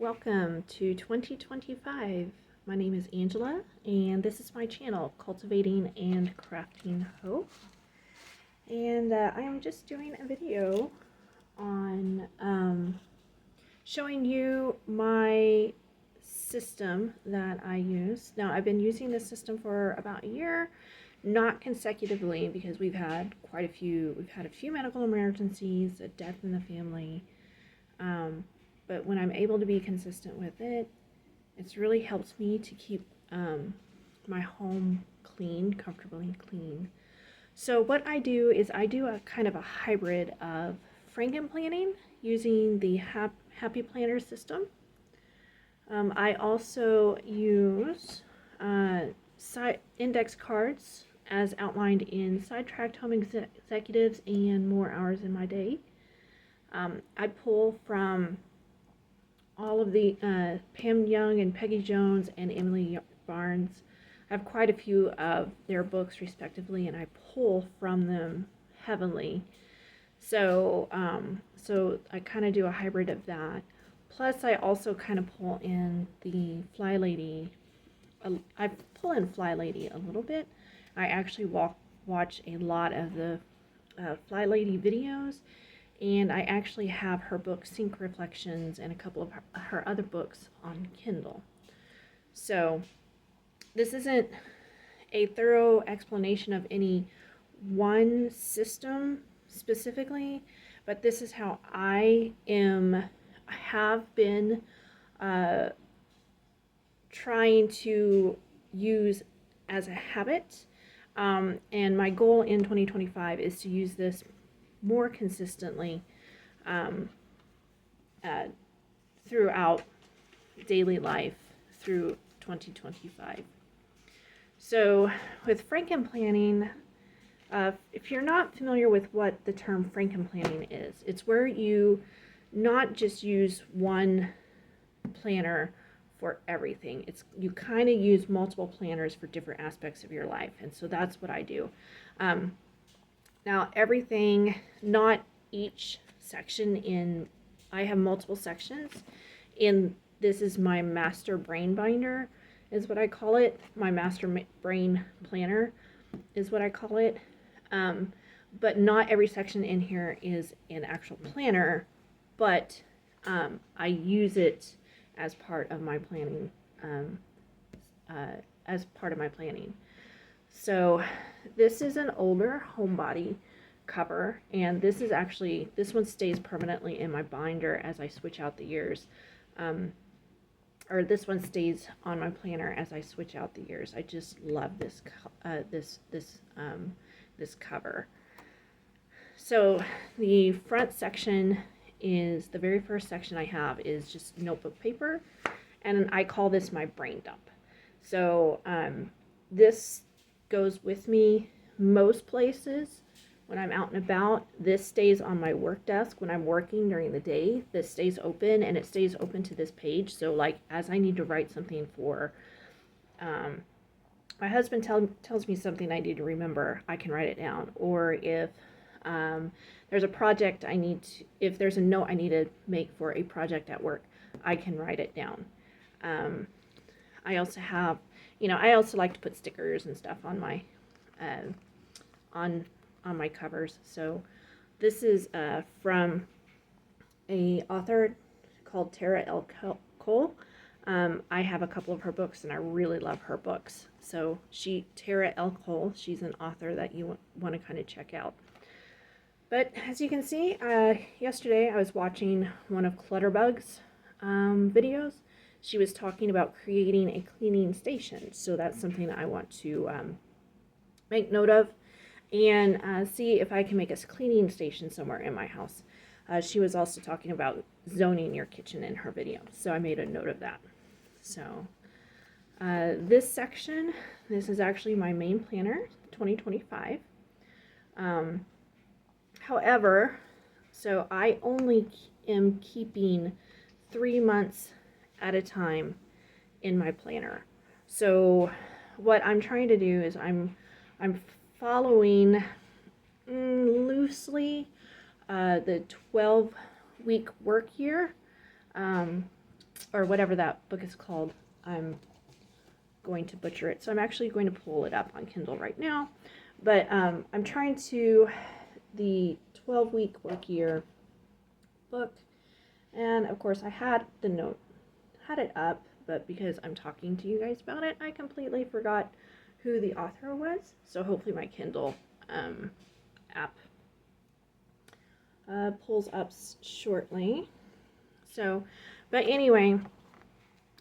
welcome to 2025. My name is Angela, and this is my channel, Cultivating and Crafting Hope. And I am just doing a video on showing you my system that I use. Now, I've been using this system for about a year, not consecutively, because we've had a few medical emergencies, a death in the family. But when I'm able to be consistent with it, it's really helps me to keep my home clean, comfortably clean. So what I do is I do a kind of a hybrid of FrankenPlanning using the Happy Planner system. I also use index cards as outlined in Sidetracked Home Executives and More Hours in My Day. I pull from all of the Pam Young and Peggy Jones and Emily Barnes. I have quite a few of their books respectively, and I pull from them heavily. So I kind of do a hybrid of that. Plus, I also kind of pull in the Fly Lady. I pull in Fly Lady a little bit. I actually watch a lot of the Fly Lady videos. And I actually have her book, Sync Reflections, and a couple of her other books on Kindle. So this isn't a thorough explanation of any one system specifically, but this is how I have been trying to use as a habit. And my goal in 2025 is to use this more consistently throughout daily life through 2025. So with FrankenPlanning, if you're not familiar with what the term FrankenPlanning is, it's where you not just use one planner for everything. You kind of use multiple planners for different aspects of your life, and so that's what I do. Now everything, not each section I have multiple sections this is my master brain binder is what I call it. My master brain planner is what I call it. But not every section in here is an actual planner, but I use it as part of my planning, So this is an older homebody cover, and this one stays permanently in my binder as I switch out the years. Or this one stays on my planner as I switch out the years. I just love this cover. So the front section is the very first section I have is just notebook paper, and I call this my brain dump. So this goes with me most places when I'm out and about. This stays on my work desk when I'm working during the day. This stays open, and it stays open to this page. So like as I need to write something for my husband tells me something I need to remember, I can write it down. Or if there's a project if there's a note I need to make for a project at work, I can write it down. I also have, I also like to put stickers and stuff on my on my covers. So this is from a author called Tara L. Cole. I have a couple of her books, and I really love her books. So Tara L. Cole, she's an author that you want to kind of check out. But as you can see, yesterday I was watching one of Clutterbug's videos. She was talking about creating a cleaning station. So that's something that I want to make note of and see if I can make a cleaning station somewhere in my house. She was also talking about zoning your kitchen in her video. So I made a note of that. So this section, this is actually my main planner, 2025. However, so I only am keeping 3 months at a time in my planner. So what I'm trying to do is I'm following loosely the 12-week work year. or whatever that book is called. I'm going to butcher it. So I'm actually going to pull it up on Kindle right now. But I'm trying to, the 12-week work year book. And of course I had it up, but because I'm talking to you guys about it, I completely forgot who the author was. So hopefully my Kindle app pulls up shortly. So, but anyway,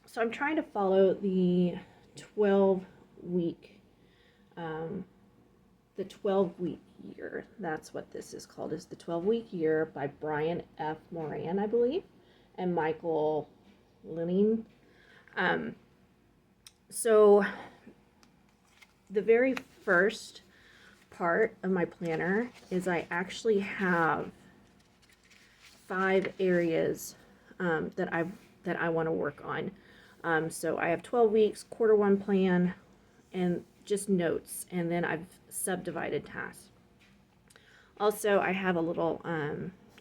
so I'm trying to follow the 12-week, year. That's what this is called, is the 12-week year by Brian F. Moran, I believe, and Michael Linning. So the very first part of my planner is I actually have 5 areas that I want to work on. So I have 12 weeks, quarter 1 plan, and just notes, and then I've subdivided tasks. Also, I have a little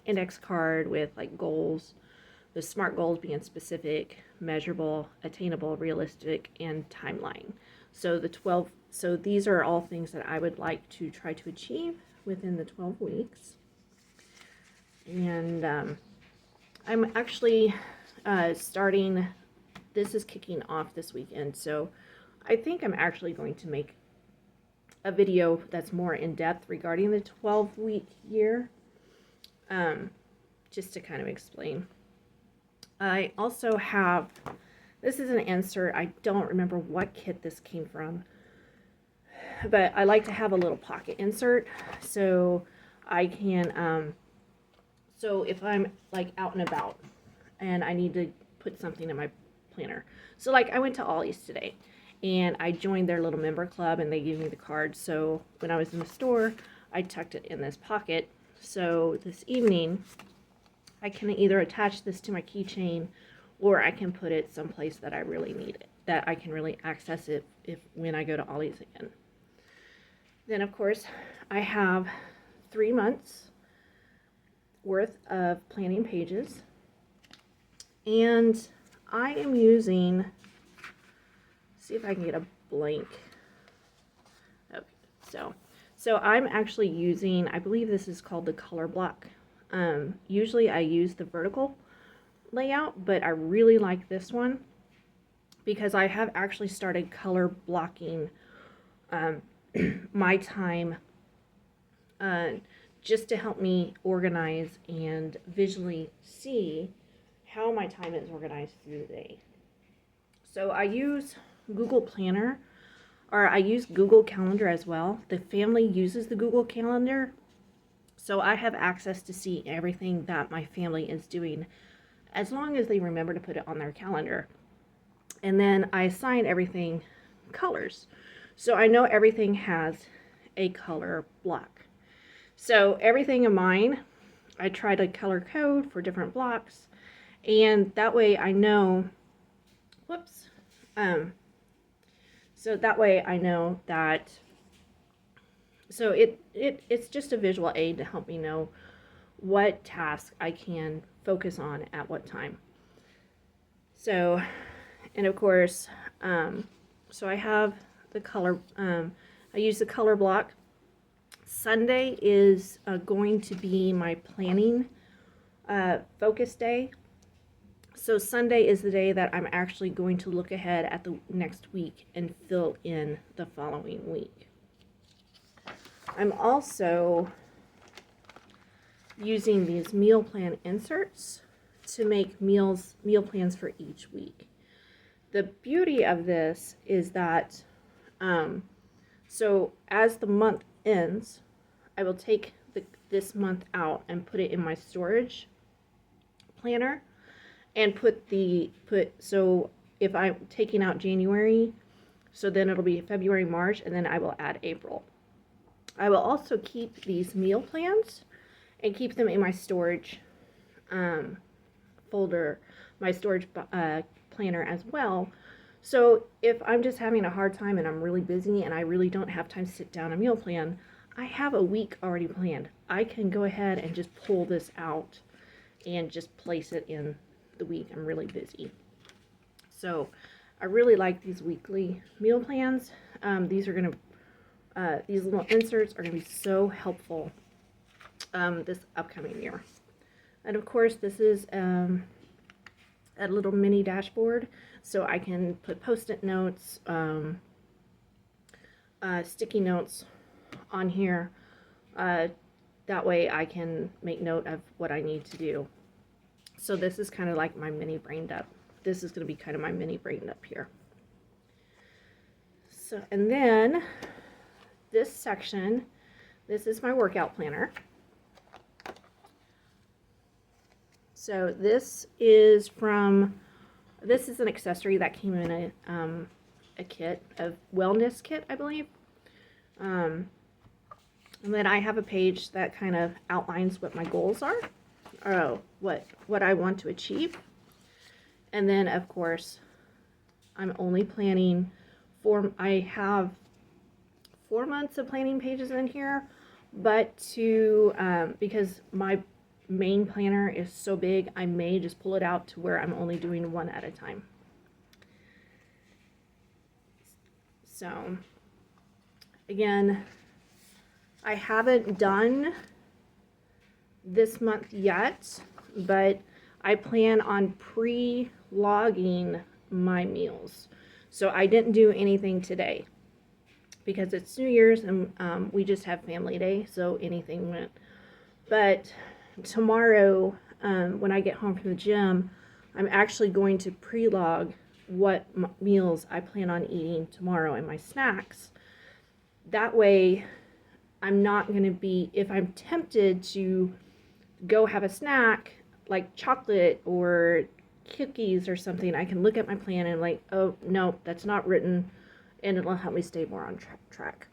index card with like goals, the SMART goals being specific, measurable, attainable, realistic, and timeline. So so these are all things that I would like to try to achieve within the 12 weeks. And I'm actually starting, this is kicking off this weekend, so I think I'm actually going to make a video that's more in depth regarding the 12-week year, just to kind of explain. I also have, this is an insert, I don't remember what kit this came from, but I like to have a little pocket insert so I can, so if I'm like out and about and I need to put something in my planner. So like I went to Ollie's today and I joined their little member club and they gave me the card. So when I was in the store, I tucked it in this pocket. So this evening, I can either attach this to my keychain or I can put it someplace that I really need it, that I can really access it when I go to Ollie's again. Then of course, I have 3 months worth of planning pages, and I am using, see if I can get a blank. Okay, so I'm actually using, I believe this is called the color block. Usually I use the vertical layout, but I really like this one because I have actually started color blocking my time just to help me organize and visually see how my time is organized through the day. So I use Google Planner, or I use Google Calendar as well. The family uses the Google Calendar, so I have access to see everything that my family is doing as long as they remember to put it on their calendar. And then I assign everything colors. So I know everything has a color block. So everything in mine, I try to color code for different blocks, and that way I know, whoops, so that way I know that, so it's just a visual aid to help me know what task I can focus on at what time. So, and of course, so I have the color, I use the color block. Sunday is going to be my planning focus day. So Sunday is the day that I'm actually going to look ahead at the next week and fill in the following week. I'm also using these meal plan inserts to make meal plans for each week. The beauty of this is that so as the month ends, I will take this month out and put it in my storage planner and so if I'm taking out January, so then it'll be February, March, and then I will add April. I will also keep these meal plans and keep them in my storage folder, my storage planner as well. So if I'm just having a hard time and I'm really busy and I really don't have time to sit down and meal plan, I have a week already planned. I can go ahead and just pull this out and just place it in the week I'm really busy. So I really like these weekly meal plans. These little inserts are gonna be so helpful this upcoming year. And of course, this is a little mini dashboard, so I can put post-it notes, sticky notes on here. That way I can make note of what I need to do. So this is kind of like my mini brain dump. This is going to be kind of my mini brain dump here. So, and then this section, this is my workout planner. So this is an accessory that came in a kit, a wellness kit, I believe. And then I have a page that kind of outlines what my goals are, or what I want to achieve. And then, of course, I'm only planning I have 4 months of planning pages in here, but because my main planner is so big, I may just pull it out to where I'm only doing one at a time. So, again, I haven't done this month yet, but I plan on pre-logging my meals. So I didn't do anything today because it's New Year's and we just have family day, so anything went. But tomorrow, when I get home from the gym, I'm actually going to pre-log what meals I plan on eating tomorrow and my snacks. That way, I'm not going to be, if I'm tempted to go have a snack like chocolate or cookies or something, I can look at my plan and like, oh no, that's not written, and it'll help me stay more on track.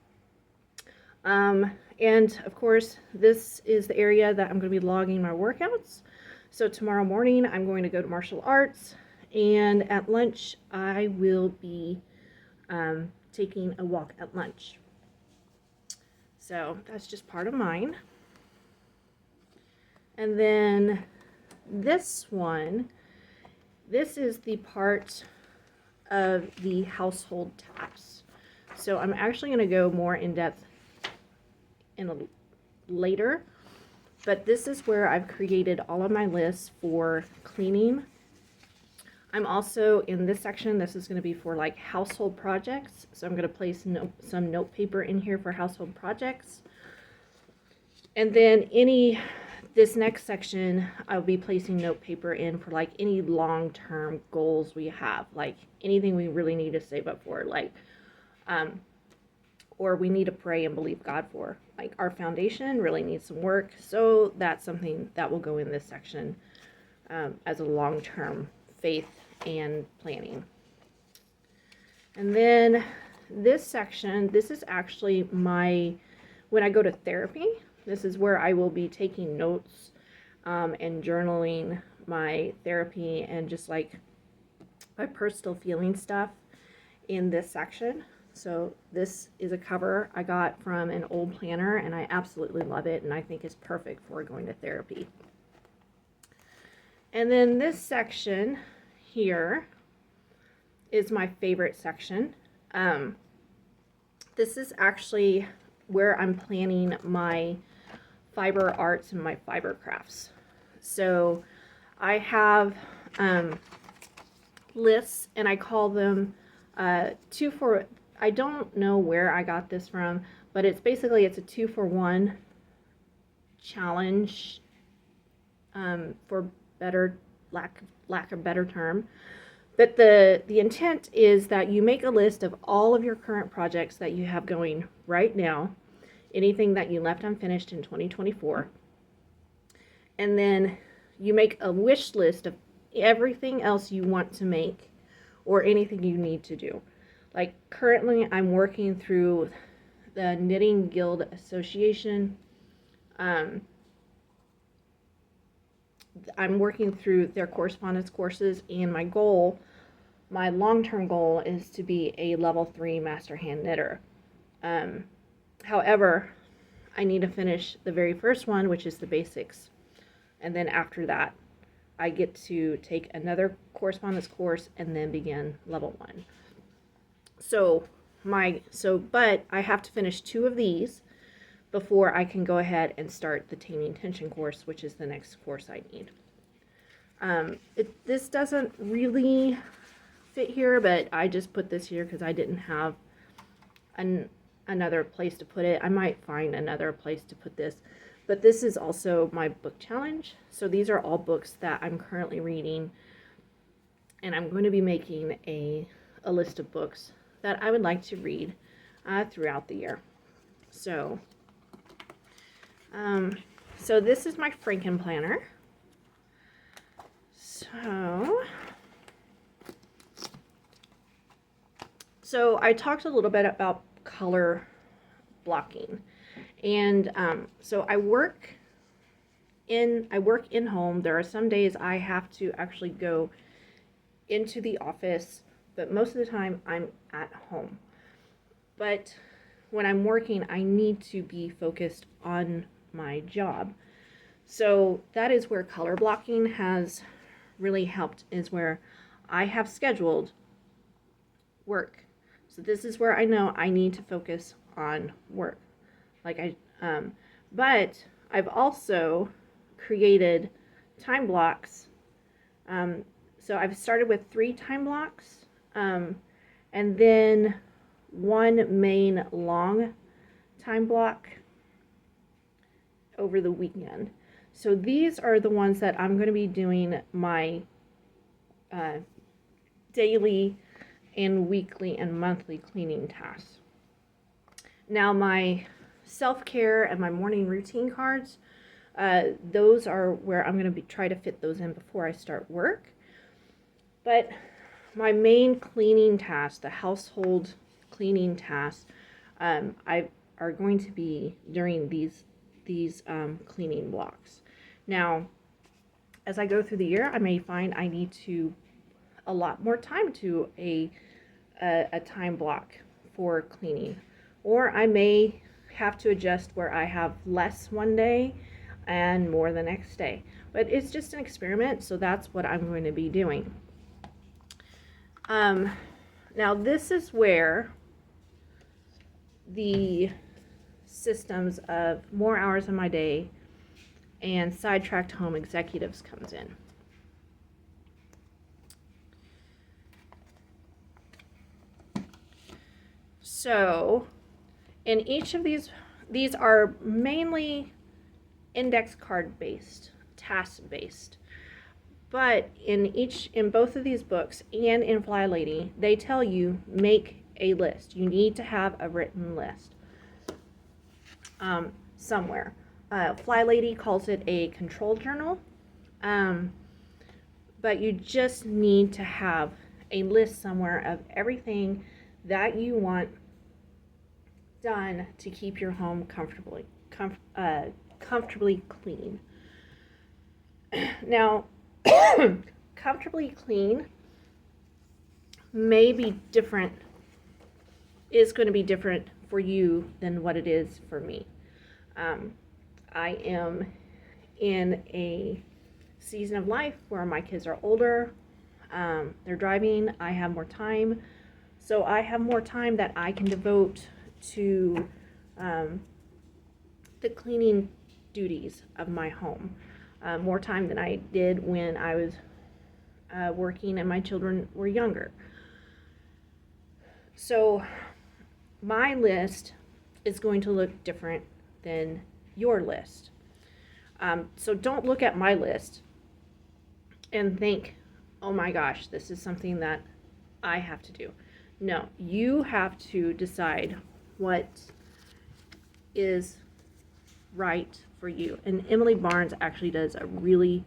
And of course, this is the area that I'm going to be logging my workouts. So tomorrow morning, I'm going to go to martial arts, and at lunch, I will be taking a walk at lunch. So that's just part of mine. And then this is the part of the household tasks. So I'm actually going to go more in depth later, but this is where I've created all of my lists for cleaning. I'm also in this section, this is going to be for like household projects. So I'm going to place some note paper in here for household projects. And then this next section, I'll be placing note paper in for like any long-term goals we have, like anything we really need to save up for, like, or we need to pray and believe God for. Like our foundation really needs some work. So that's something that will go in this section as a long-term faith and planning. And then this section, this is actually when I go to therapy, this is where I will be taking notes and journaling my therapy and just like my personal feeling stuff in this section. So this is a cover I got from an old planner, and I absolutely love it, and I think it's perfect for going to therapy. And then this section here is my favorite section. This is actually where I'm planning my fiber arts and my fiber crafts. So I have lists, and I call them I don't know where I got this from, but it's a 2-for-1 challenge, for lack of better term. But the intent is that you make a list of all of your current projects that you have going right now, anything that you left unfinished in 2024, and then you make a wish list of everything else you want to make or anything you need to do. Like currently I'm working through the Knitting Guild Association. I'm working through their correspondence courses, and my long-term goal is to be a level 3 master hand knitter. However, I need to finish the very first one, which is the basics. And then after that, I get to take another correspondence course and then begin level 1. But I have to finish 2 of these before I can go ahead and start the Taming Tension course, which is the next course I need. This doesn't really fit here, but I just put this here because I didn't have another place to put it. I might find another place to put this, but this is also my book challenge. So these are all books that I'm currently reading, and I'm going to be making a list of books that I would like to read throughout the year. So this is my FrankenPlanner. So I talked a little bit about color blocking, and so I work in home. There are some days I have to actually go into the office, but most of the time I'm at home. But when I'm working, I need to be focused on my job. So that is where color blocking has really helped, is where I have scheduled work. So this is where I know I need to focus on work. But I've also created time blocks. So I've started with 3 time blocks, and then 1 main long time block over the weekend. So these are the ones that I'm going to be doing my daily and weekly and monthly cleaning tasks. Now my self-care and my morning routine cards, those are where I'm going to try to fit those in before I start work. But my main cleaning tasks, the household cleaning tasks, are going to be during these cleaning blocks. Now, as I go through the year, I may find I need to allot more time to a time block for cleaning, or I may have to adjust where I have less one day and more the next day. But it's just an experiment, so that's what I'm going to be doing. Now this is where the systems of more hours in my day and Sidetracked Home Executives comes in. So in each of these are mainly index card based, task based. But in both of these books and in Fly Lady, they tell you make a list. You need to have a written list somewhere. Fly Lady calls it a control journal, but you just need to have a list somewhere of everything that you want done to keep your home comfortably clean. Now, comfortably clean may be different, is going to be different for you than what it is for me. I am in a season of life where my kids are older, they're driving, I have more time, so I have more time that I can devote to the cleaning duties of my home, more time than I did when I was working and my children were younger. So my list is going to look different than your list. So don't look at my list and think, oh my gosh, this is something that I have to do. No, you have to decide what is right for you. And Emily Barnes actually does a really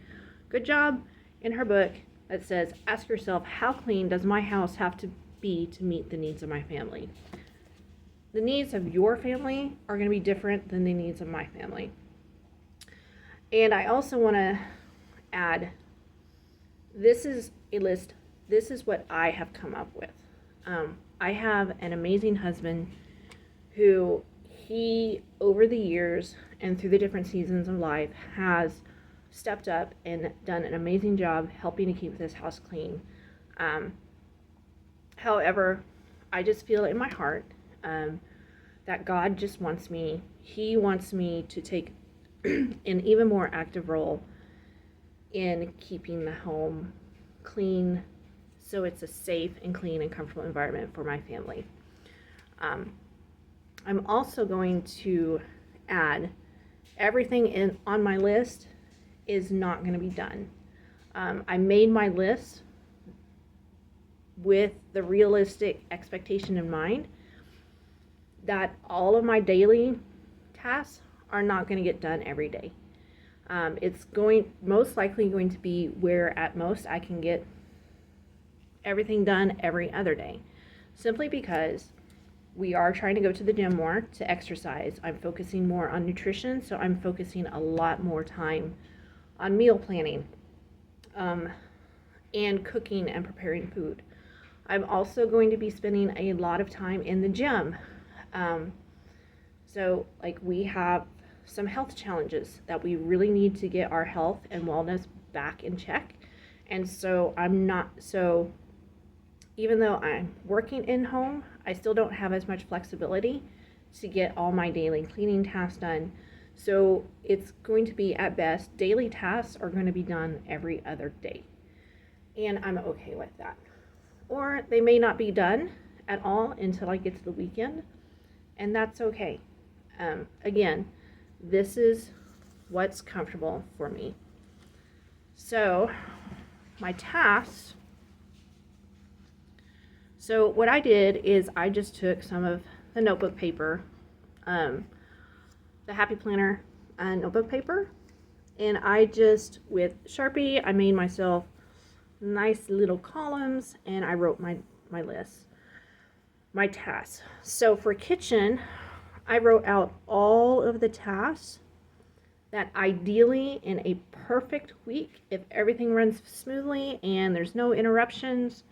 good job in her book that says, ask yourself, how clean does my house have to be to meet the needs of my family? The needs of your family are going to be different than the needs of my family. And I also want to add, this is a list, this is what I have come up with. I have an amazing husband who, he, over the years and through the different seasons of life, has stepped up and done an amazing job helping to keep this house clean. However, I just feel in my heart that God just wants me, He wants me to take an even more active role in keeping the home clean, so it's a safe and clean and comfortable environment for my family. I'm also going to add everything on my list is not going to be done. I made my list with the realistic expectation in mind that all of my daily tasks are not going to get done every day. It's most likely going to be where at most I can get everything done every other day, simply because we are trying to go to the gym more to exercise. I'm focusing more on nutrition, so I'm focusing a lot more time on meal planning and cooking and preparing food. I'm also going to be spending a lot of time in the gym. So like we have some health challenges that we really need to get our health and wellness back in check. And so even though I'm working in home, I still don't have as much flexibility to get all my daily cleaning tasks done. So it's going to be, at best, daily tasks are going to be done every other day. And I'm okay with that. Or they may not be done at all until I get to the weekend, and that's okay. Again, this is what's comfortable for me. So my tasks, so what I did is I just took some of the notebook paper, the Happy Planner notebook paper, and I just, with Sharpie, I made myself nice little columns, and I wrote my list, my tasks. So for kitchen, I wrote out all of the tasks that ideally in a perfect week, if everything runs smoothly and there's no interruptions,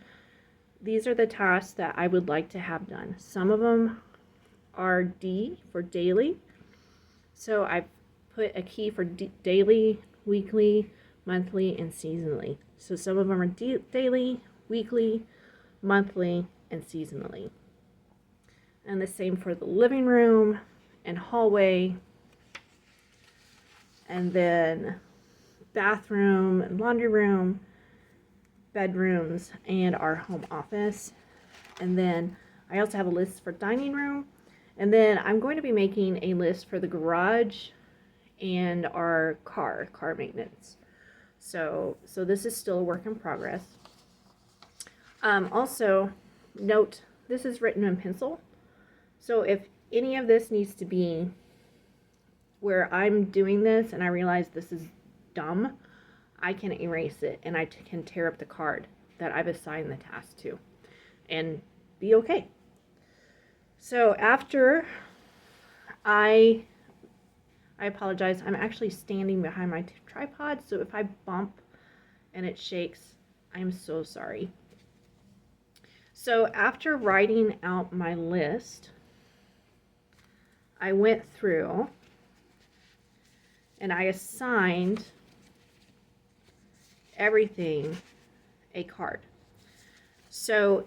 these are the tasks that I would like to have done. Some of them are D for daily. So I've put a key for daily, weekly, monthly, and seasonally. So some of them are daily, weekly, monthly, and seasonally. And the same for the living room and hallway, and then bathroom and laundry room, bedrooms, and our home office. And then I also have a list for dining room. And then I'm going to be making a list for the garage and our car maintenance. So this is still a work in progress. Also, note, this is written in pencil. So if any of this needs to be where I'm doing this and I realize this is dumb, I can erase it and I can tear up the card that I've assigned the task to and be okay. So after I apologize, I'm actually standing behind my tripod, so if I bump and it shakes, I'm so sorry. So after writing out my list, I went through and I assigned everything a card. So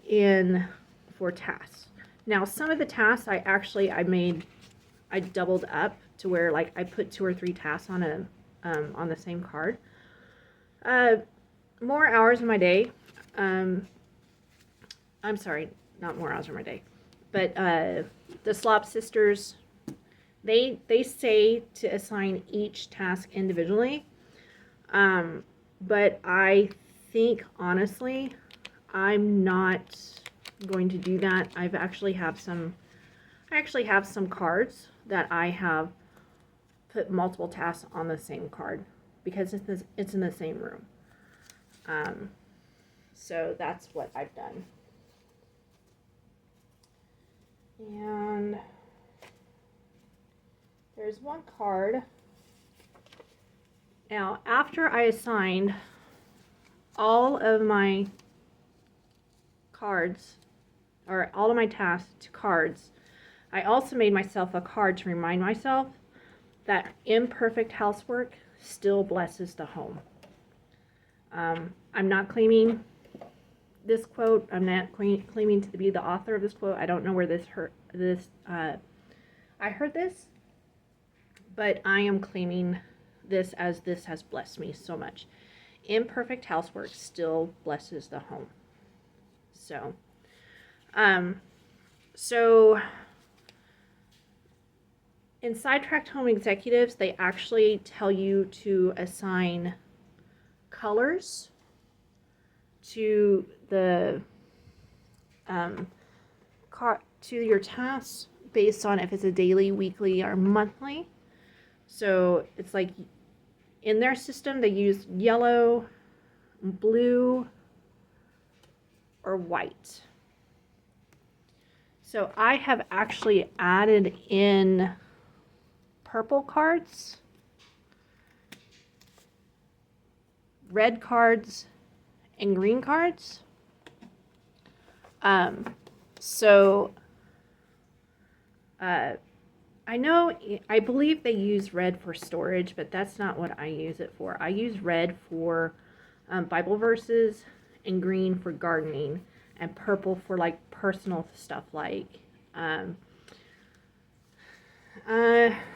for tasks. Now some of the tasks I doubled up to where like I put 2 or 3 tasks on the same card. More hours of my day. I'm sorry, not more hours of my day, but the Slop Sisters, they say to assign each task individually, but I think honestly I'm not going to do that. I actually have some cards that I have put multiple tasks on the same card because it's in the same room. So that's what I've done. And there's one card. Now, after I assigned all of my cards, or all of my tasks to cards, I also made myself a card to remind myself that imperfect housework still blesses the home. I'm not claiming this quote. I'm not claiming to be the author of this quote. I don't know where I heard this, but I am claiming this as this has blessed me so much. Imperfect housework still blesses the home. So, so in Sidetracked Home Executives, they actually tell you to assign colors to the to your tasks based on if it's a daily, weekly, or monthly. So it's like in their system they use yellow, blue, or white. So I have actually added in purple cards, red cards, and green cards. I believe they use red for storage, but that's not what I use it for. I use red for Bible verses, and green for gardening, and purple for like personal stuff, like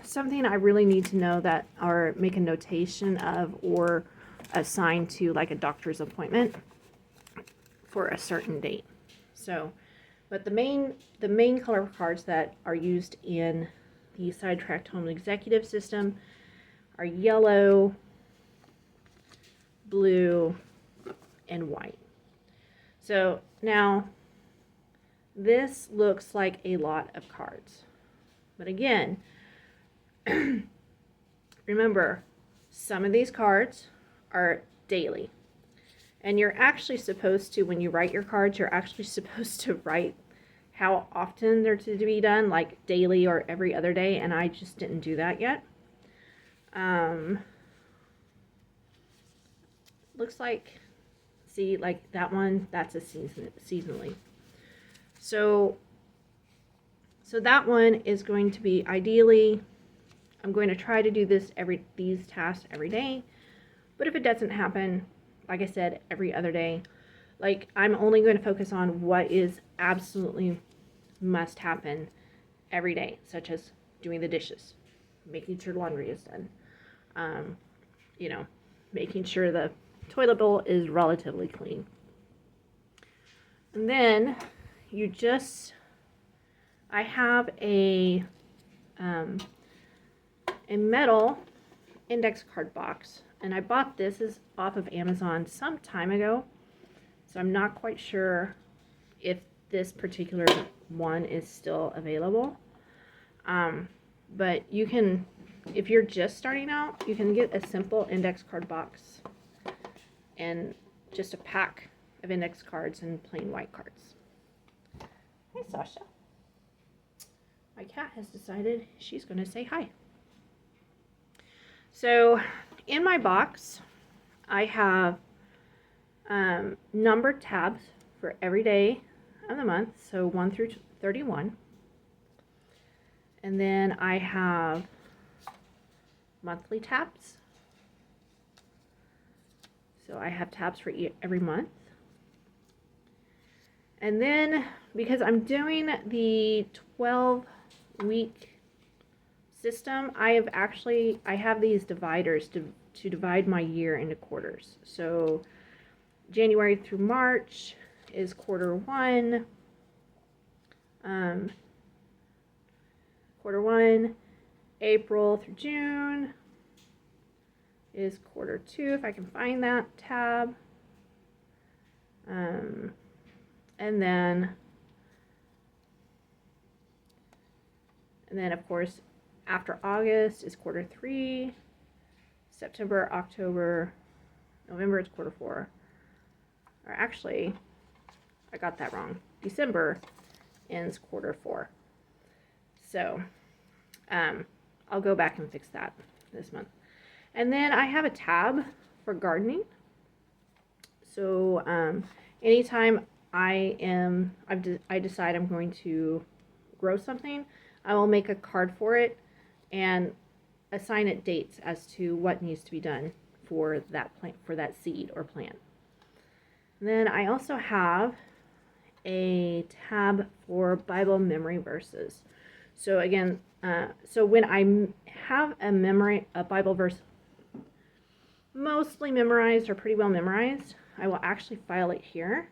something I really need to know that, or make a notation of, or assign to like a doctor's appointment for a certain date. So, but the main color cards that are used in the Sidetracked Home Executive System are yellow, blue, and white. So now this looks like a lot of cards, but again, remember, some of these cards are daily, and you're actually supposed to, when you write your cards, you're actually supposed to write how often they're to be done, like daily or every other day, and I just didn't do that yet. Looks like, see, like that one, that's a seasonally. So that one is going to be, ideally, I'm going to try to do these tasks every day, but if it doesn't happen, like I said, every other day, like I'm only going to focus on what is absolutely must happen every day, such as doing the dishes, making sure laundry is done, making sure the toilet bowl is relatively clean. And then I have a metal index card box, and I bought this is off of Amazon some time ago, so I'm not quite sure if this particular one is still available. But you can, if you're just starting out, you can get a simple index card box and just a pack of index cards and plain white cards. Hi, Sasha. My cat has decided she's going to say hi. So in my box, I have numbered tabs for every day of the month, so 1 through 31. And then I have monthly tabs. So I have tabs for every month. And then, because I'm doing the 12-week system, I have these dividers to divide my year into quarters. So January through March is quarter one. April through June is quarter two, if I can find that tab. And then of course after August is quarter three. September, October, November is quarter four. Or actually, I got that wrong. December ends quarter four. So I'll go back and fix that this month. And then I have a tab for gardening. So anytime I decide I'm going to grow something, I will make a card for it, and assign it dates as to what needs to be done for that plant, for that seed or plant. And then I also have a tab for Bible memory verses. So again, so when I have a Bible verse mostly memorized or pretty well memorized, I will actually file it here.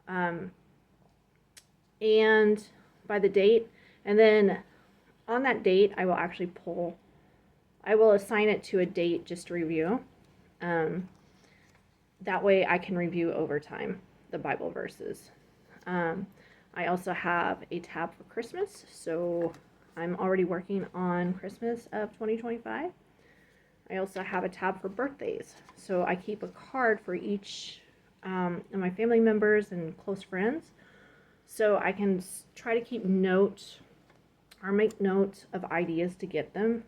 And by the date, and then on that date, I will actually I will assign it to a date just to review. That way I can review over time the Bible verses. I also have a tab for Christmas, so I'm already working on Christmas of 2025. I also have a tab for birthdays, so I keep a card for each of my family members and close friends, so I can try to keep note or make note of ideas to get them,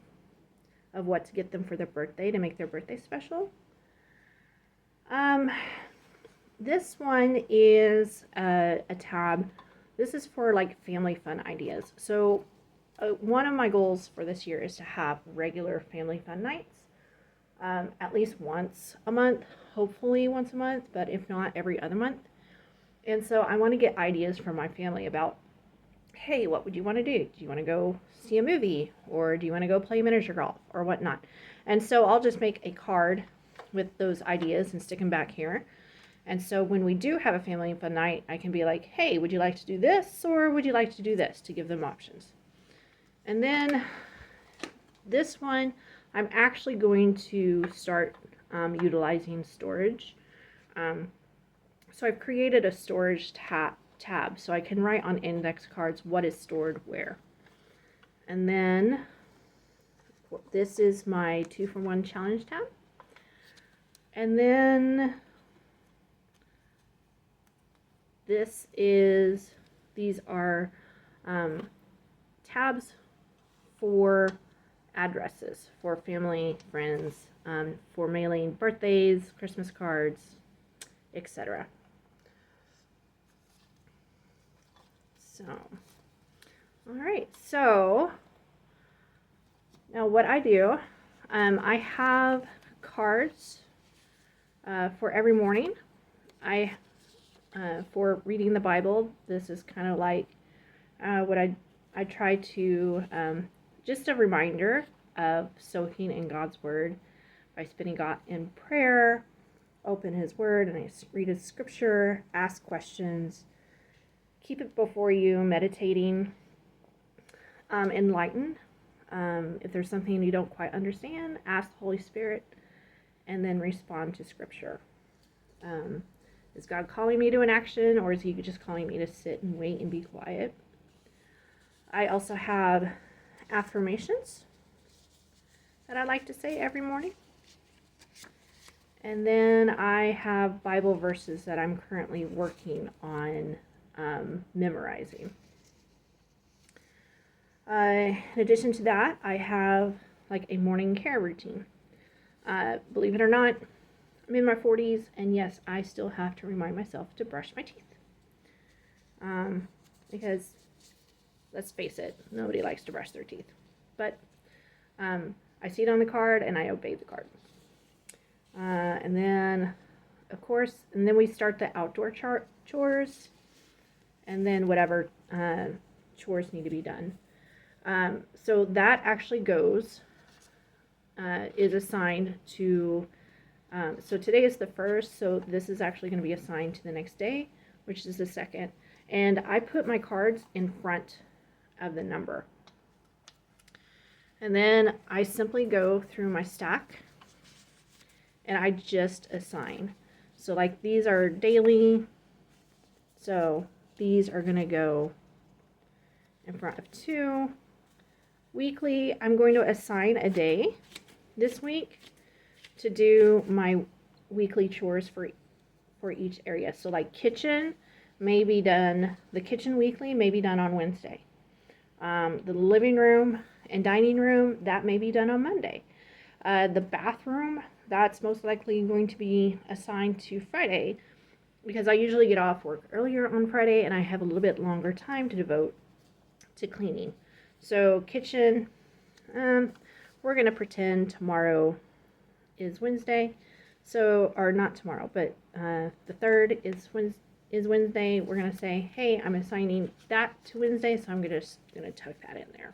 of what to get them for their birthday to make their birthday special. This one is a tab. This is for like family fun ideas. So one of my goals for this year is to have regular family fun nights, at least once a month, hopefully once a month, but if not, every other month. And so I want to get ideas from my family about, hey, what would you want to do? Do you want to go see a movie, or do you want to go play miniature golf or whatnot? And so I'll just make a card with those ideas and stick them back here. And so when we do have a family fun night, I can be like, hey, would you like to do this, or would you like to do this, to give them options. And then this one, I'm actually going to start utilizing storage. So I've created a storage tab so I can write on index cards what is stored where. And then this is my 2-for-1 challenge tab. And then these are tabs for addresses for family, friends, for mailing birthdays, Christmas cards, etc. So, all right, so now what I do, I have cards for every morning. For reading the Bible, this is kind of like what I try to, just a reminder of soaking in God's Word by spending God in prayer, open His Word, and I read His Scripture, ask questions, keep it before you, meditating, enlighten. If there's something you don't quite understand, ask the Holy Spirit, and then respond to Scripture. Is God calling me to an action, or is He just calling me to sit and wait and be quiet? I also have affirmations that I like to say every morning. And then I have Bible verses that I'm currently working on memorizing. In addition to that, I have like a morning care routine. Believe it or not, I'm in my 40s, and yes, I still have to remind myself to brush my teeth. Because, let's face it, nobody likes to brush their teeth. But I see it on the card, and I obey the card. And then, of course, and then we start the outdoor chores, and then whatever chores need to be done. So that actually is assigned to, so today is the 1st, so this is actually going to be assigned to the next day, which is the 2nd. And I put my cards in front of the number. And then I simply go through my stack and I just assign. So like these are daily, so these are going to go in front of 2. Weekly, I'm going to assign a day this week to do my weekly chores for each area. So like kitchen may be done, the kitchen weekly may be done on Wednesday. The living room and dining room, that may be done on Monday. The bathroom, that's most likely going to be assigned to Friday, because I usually get off work earlier on Friday and I have a little bit longer time to devote to cleaning. So kitchen, We're going to pretend tomorrow is Wednesday. So, or not tomorrow, but the 3rd is Wednesday. We're going to say, hey, I'm assigning that to Wednesday, so I'm just going to tuck that in there.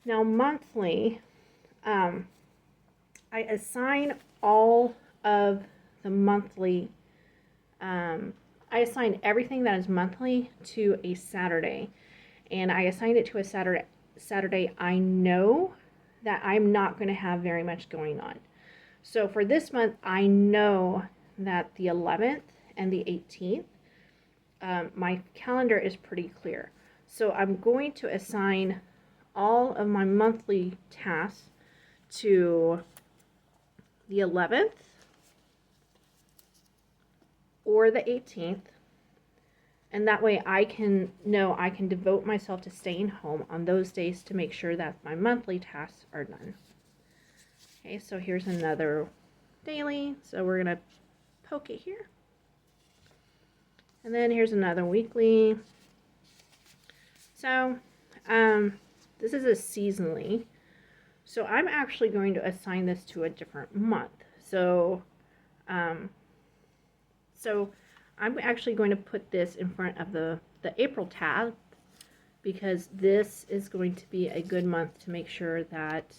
Now, monthly, I assign all of the monthly, I assign everything that is monthly to a Saturday. And I assigned it to a Saturday I know that I'm not going to have very much going on. So for this month, I know that the 11th and the 18th, my calendar is pretty clear. So I'm going to assign all of my monthly tasks to the 11th or the 18th. And that way I can know I can devote myself to staying home on those days to make sure that my monthly tasks are done. Okay, so here's another daily. So we're going to poke it here. And then here's another weekly. So this is a seasonally. So I'm actually going to assign this to a different month. So I'm actually going to put this in front of the April tab, because this is going to be a good month to make sure that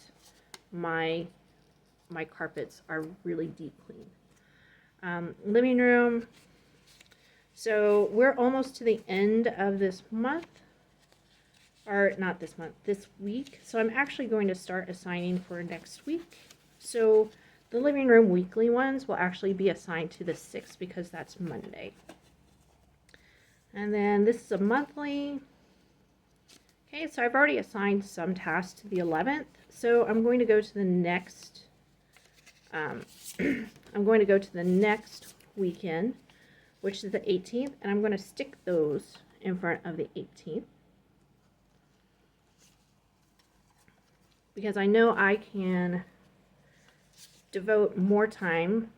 my carpets are really deep clean. Living room. So we're almost to the end of this month, or not this month, this week. So I'm actually going to start assigning for next week. So the living room weekly ones will actually be assigned to the 6th because that's Monday. And then this is a monthly. Okay, so I've already assigned some tasks to the 11th. So I'm going to go to the next, I'm going to go to the next weekend, which is the 18th, and I'm going to stick those in front of the 18th. Because I know I can devote more time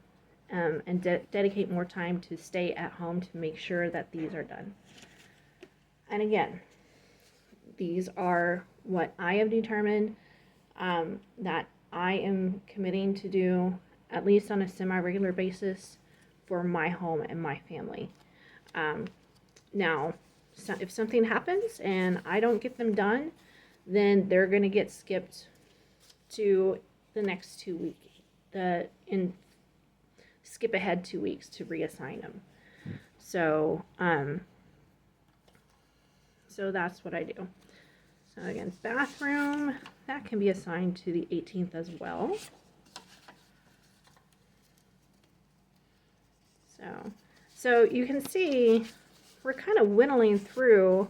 and dedicate more time to stay at home to make sure that these are done. And again, these are what I have determined that I am committing to do at least on a semi-regular basis for my home and my family. Now, if something happens and I don't get them done, then they're going to get skipped to the next 2 weeks. Skip ahead 2 weeks to reassign them. So that's what I do. So again, bathroom, that can be assigned to the 18th as well. So you can see we're kind of whittling through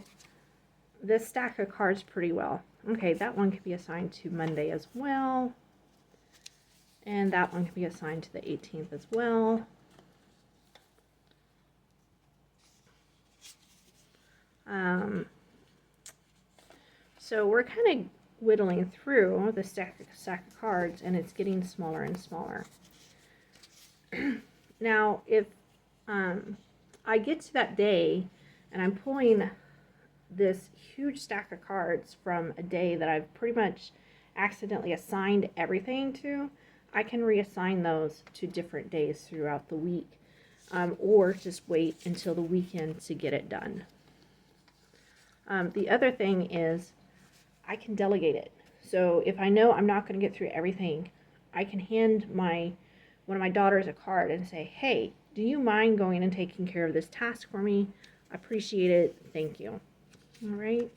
this stack of cards pretty well. Okay, that one could be assigned to Monday as well. And that one can be assigned to the 18th as well. So we're kind of whittling through the stack of cards, and it's getting smaller and smaller. Now, if I get to that day and I'm pulling this huge stack of cards from a day that I've pretty much accidentally assigned everything to, I can reassign those to different days throughout the week, or just wait until the weekend to get it done. The other thing is I can delegate it. So if I know I'm not going to get through everything, I can hand one of my daughters a card and say, hey, do you mind going and taking care of this task for me? I appreciate it. Thank you. All right.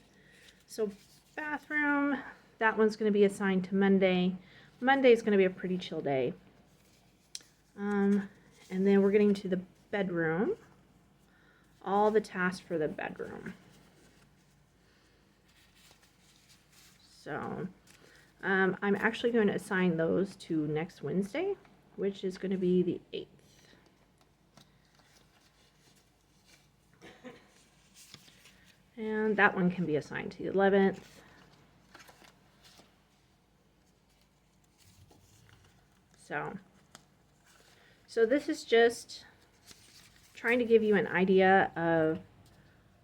So bathroom, that one's going to be assigned to Monday. Monday is going to be a pretty chill day. And then we're getting to the bedroom. All the tasks for the bedroom. So I'm actually going to assign those to next Wednesday, which is going to be the 8th. And that one can be assigned to the 11th. So this is just trying to give you an idea of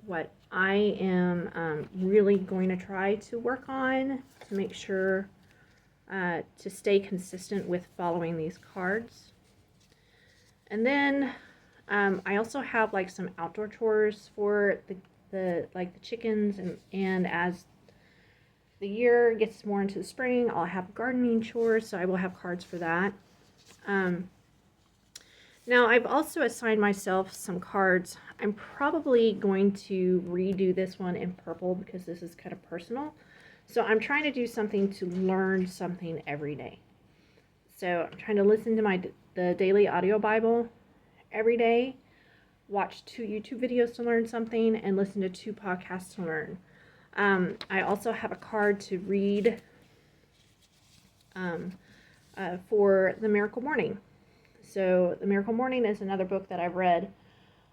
what I am really going to try to work on to make sure to stay consistent with following these cards. And then I also have like some outdoor chores for the chickens, and as the year gets more into the spring, I'll have gardening chores, so I will have cards for that. Now I've also assigned myself some cards. I'm probably going to redo this one in purple because this is kind of personal. So I'm trying to do something to learn something every day. So I'm trying to listen to the daily audio Bible every day, watch 2 YouTube videos to learn something, and listen to 2 podcasts to learn. I also have a card to read for the Miracle Morning. So the Miracle Morning is another book that I've read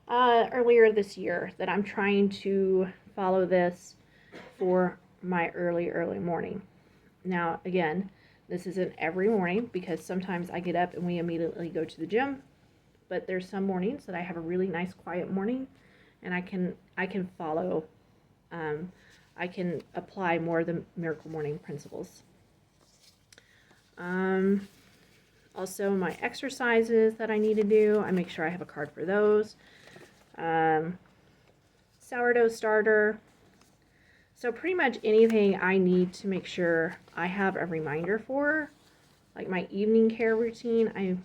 earlier this year that I'm trying to follow this for my early morning. Now, again, this isn't every morning because sometimes I get up and we immediately go to the gym, but there's some mornings that I have a really nice quiet morning and I can follow, I can apply more of the Miracle Morning principles. Also, my exercises that I need to do, I make sure I have a card for those. Sourdough starter. So pretty much anything I need to make sure I have a reminder for, like my evening care routine,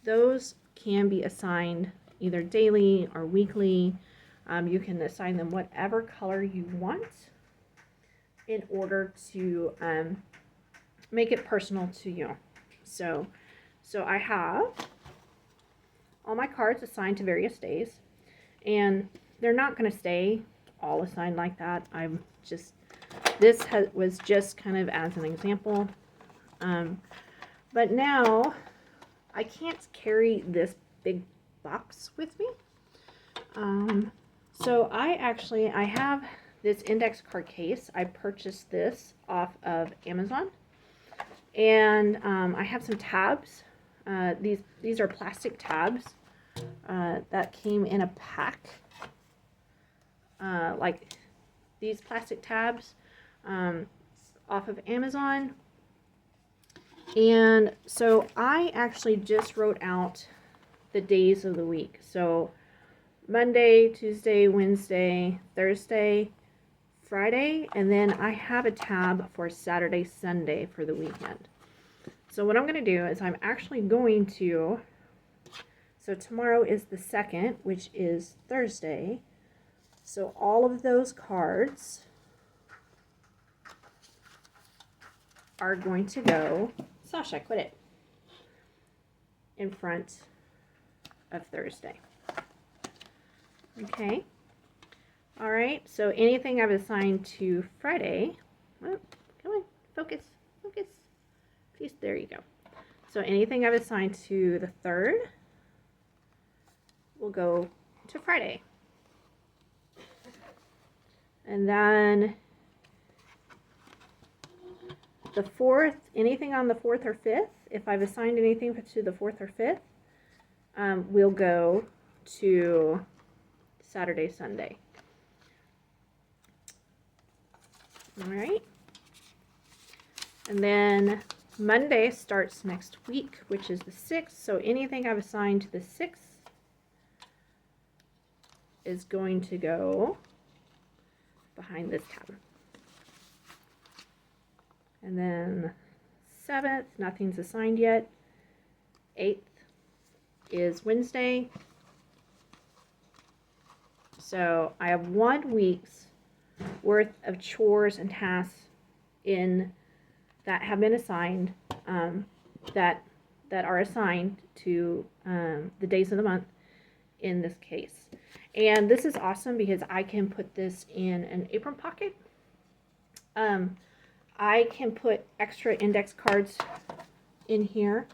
those can be assigned either daily or weekly. You can assign them whatever color you want in order to make it personal to you. So I have all my cards assigned to various days, and they're not going to stay all assigned like that. Was just kind of as an example. But now I can't carry this big box with me. So I have this index card case. I purchased this off of Amazon. And I have some tabs. These are plastic tabs that came in a pack. Like these plastic tabs off of Amazon. And so I actually just wrote out the days of the week. So Monday, Tuesday, Wednesday, Thursday, Friday, and then I have a tab for Saturday, Sunday for the weekend. So what I'm going to do is I'm actually going to, so tomorrow is the 2nd, which is Thursday. So all of those cards are going to go, Sasha, quit it, in front of Thursday. Okay. All right, so anything I've assigned to Friday, oh, come on, focus, please, there you go. So anything I've assigned to the 3rd will go to Friday. And then the 4th, anything on the 4th or 5th, if I've assigned anything to the 4th or 5th, will go to Saturday, Sunday. All right. And then Monday starts next week, which is the 6th. So anything I've assigned to the 6th is going to go behind this tab. And then 7th, nothing's assigned yet. 8th is Wednesday. So I have 1 week's worth of chores and tasks that have been assigned, that are assigned to the days of the month in this case. And this is awesome because I can put this in an apron pocket. I can put extra index cards in here.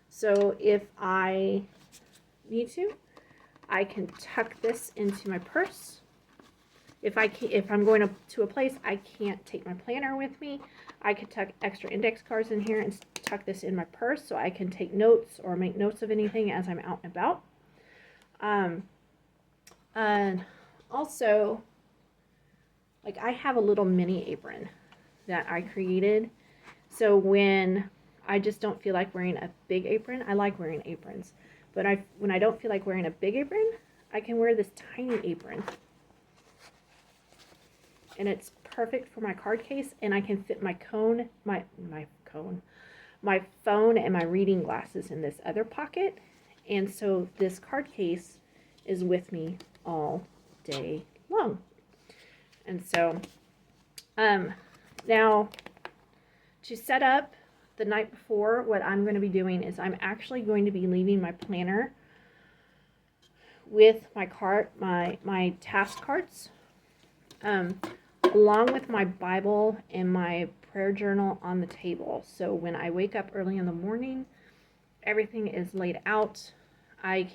So if I need to, I can tuck this into my purse. If I'm going to a place I can't take my planner with me, I could tuck extra index cards in here and tuck this in my purse so I can take notes or make notes of anything as I'm out and about. And Also, like I have a little mini apron that I created. So when I just don't feel like wearing a big apron, I like wearing aprons. But when I don't feel like wearing a big apron, I can wear this tiny apron. And it's perfect for my card case, and I can fit my phone and my reading glasses in this other pocket. And so this card case is with me all day long. And so now to set up the night before, what I'm going to be doing is I'm actually going to be leaving my planner with my task cards, along with my Bible and my prayer journal on the table. So when I wake up early in the morning, everything is laid out. I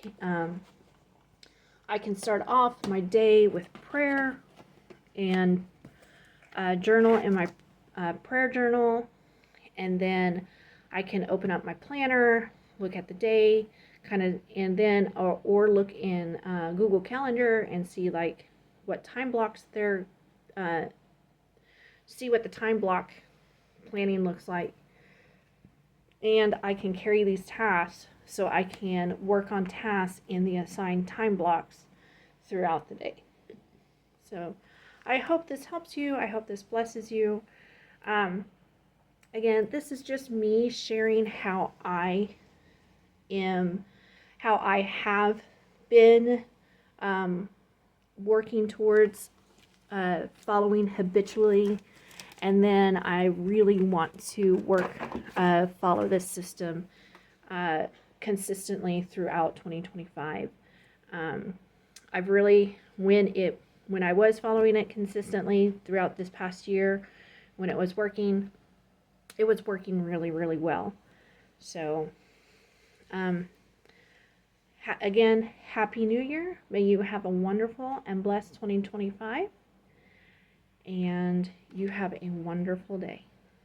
can start off my day with prayer and journal in my prayer journal, and then I can open up my planner, look at the day, and then or look in Google Calendar and see like what time blocks there, see what the time block planning looks like, and I can carry these tasks so I can work on tasks in the assigned time blocks throughout the day. So I hope this helps you. I hope this blesses you. Again, this is just me sharing how I have been working towards following habitually, and then I really want to follow this system consistently throughout 2025. I've really, when I was following it consistently throughout this past year, when it was working really, really well. So, again, Happy New Year. May you have a wonderful and blessed 2025, and you have a wonderful day.